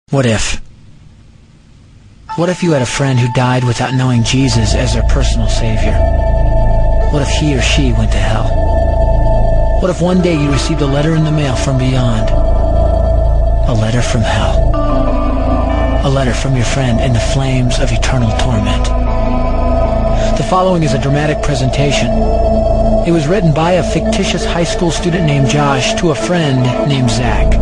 What if? What if you had a friend who died without knowing Jesus as their personal savior? What if he or she went to hell? What if one day you received a letter in the mail from beyond? A letter from hell. A letter from your friend in the flames of eternal torment. The following is a dramatic presentation. It was written by a fictitious high school student named Josh to a friend named Zach.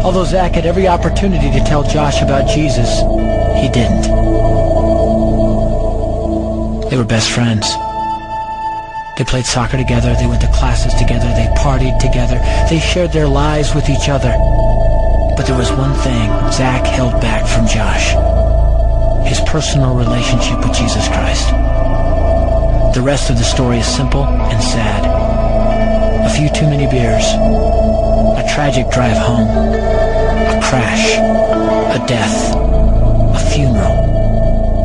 Although Zach had every opportunity to tell Josh about Jesus, he didn't. They were best friends. They played soccer together, they went to classes together, they partied together, they shared their lives with each other. But there was one thing Zach held back from Josh: his personal relationship with Jesus Christ. The rest of the story is simple and sad. A few too many beers, a tragic drive home, a crash, a death, a funeral,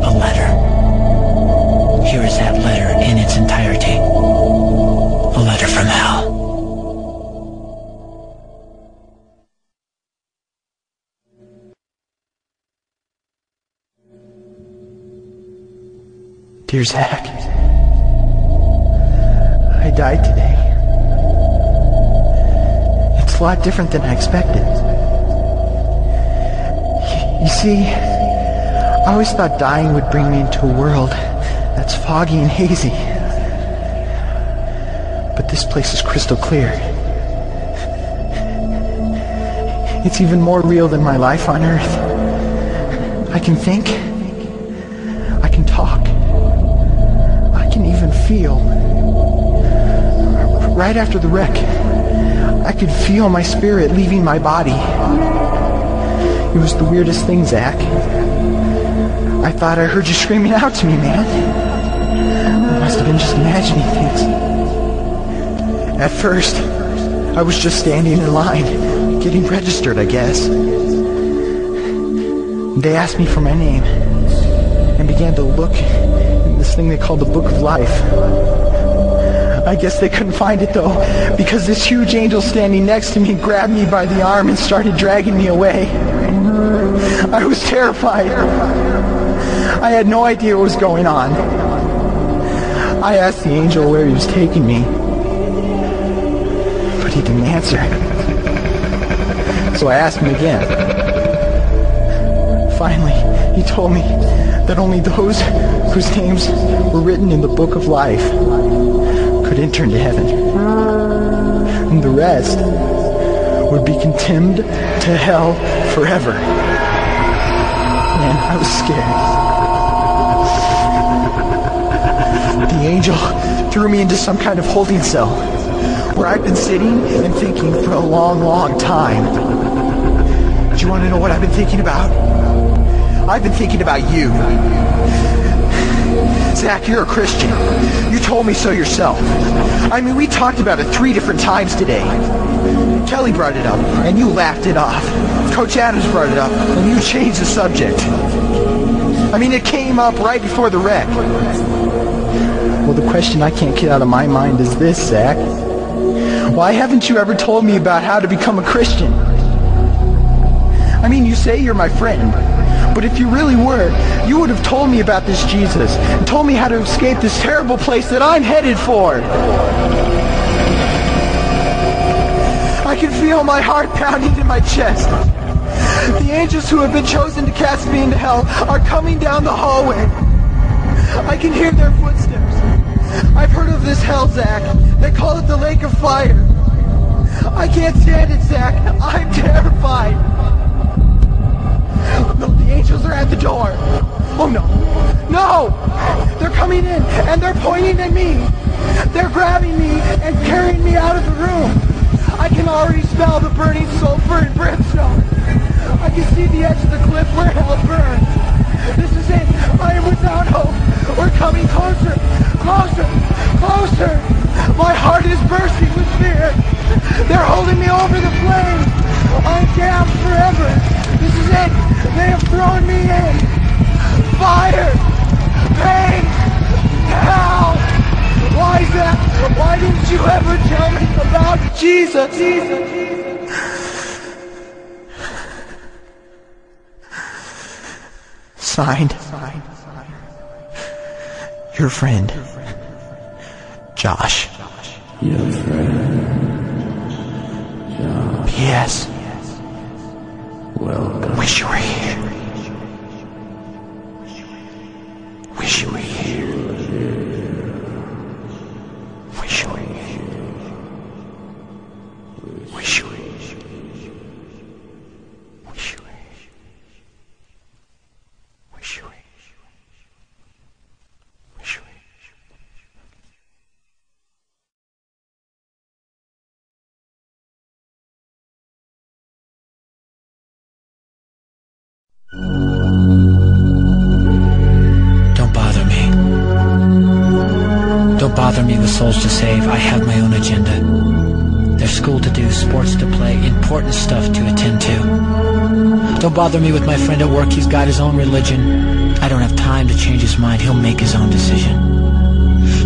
a letter. Here is that letter in its entirety. A letter from hell. Dear Zach, I died today. It's a lot different than I expected. You see, I always thought dying would bring me into a world that's foggy and hazy. But this place is crystal clear. It's even more real than my life on Earth. I can think. I can talk. I can even feel. Right after the wreck, I could feel my spirit leaving my body. It was the weirdest thing, Zach. I thought I heard you screaming out to me, man. I must have been just imagining things. At first, I was just standing in line, getting registered, I guess. They asked me for my name and began to look in this thing they called the Book of Life. I guess they couldn't find it, though, because this huge angel standing next to me grabbed me by the arm and started dragging me away. I was terrified. I had no idea what was going on. I asked the angel where he was taking me, but he didn't answer. So I asked him again. Finally, he told me that only those whose names were written in the Book of Life could enter into heaven. And the rest would be condemned to hell forever. Man, I was scared. The angel threw me into some kind of holding cell where I've been sitting and thinking for a long, long time. Do you want to know what I've been thinking about? I've been thinking about you. Zach, you're a Christian. You told me so yourself. I mean, we talked about it 3 different times today. Kelly brought it up, and you laughed it off. Coach Adams brought it up, and you changed the subject. I mean, it came up right before the wreck. Well, the question I can't get out of my mind is this, Zach. Why haven't you ever told me about how to become a Christian? I mean, you say you're my friend, but if you really were, you would have told me about this Jesus and told me how to escape this terrible place that I'm headed for. I can feel my heart pounding in my chest. The angels who have been chosen to cast me into hell are coming down the hallway. I can hear their footsteps. I've heard of this hell, Zach. They call it the lake of fire. I can't stand it, Zach. I'm terrified. No, the angels are at the door. Oh no. No! They're coming in and they're pointing at me. They're grabbing me and carrying me out of the room. I can already smell the burning sulfur and brimstone. I can see the edge of the cliff where hell burns. This is it. I am without hope. We're coming closer. Closer. Closer. My heart is bursting with fear. They're holding me over the flames. I'm damned forever. This is it. They have thrown me in. Fire. Pain. Hell. Why is that? Why didn't you ever tell me about Jesus? Signed, your friend, Josh. Your friend, Josh. P.S. Welcome. Wish you were here. Wish you were here. Wish you were here. Wish you were here. Wish you were here. Wish you were here. Wish you were here. Don't bother me. Don't bother me with souls to save. I have my own agenda. There's school to do, sports to play, important stuff to attend to. Don't bother me with my friend at work. He's got his own religion. I don't have time to change his mind. He'll make his own decision.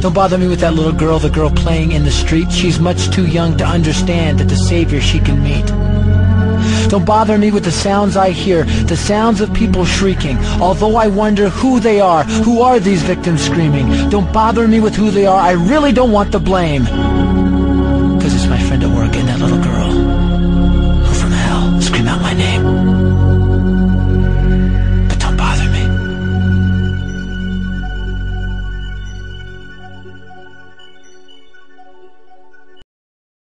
Don't bother me with that little girl, the girl playing in the street. She's much too young to understand that the Savior she can meet. Don't bother me with the sounds I hear, the sounds of people shrieking, although I wonder who they are. Who are these victims screaming? Don't bother me with who they are. I really don't want the blame. 'Cause it's my friend at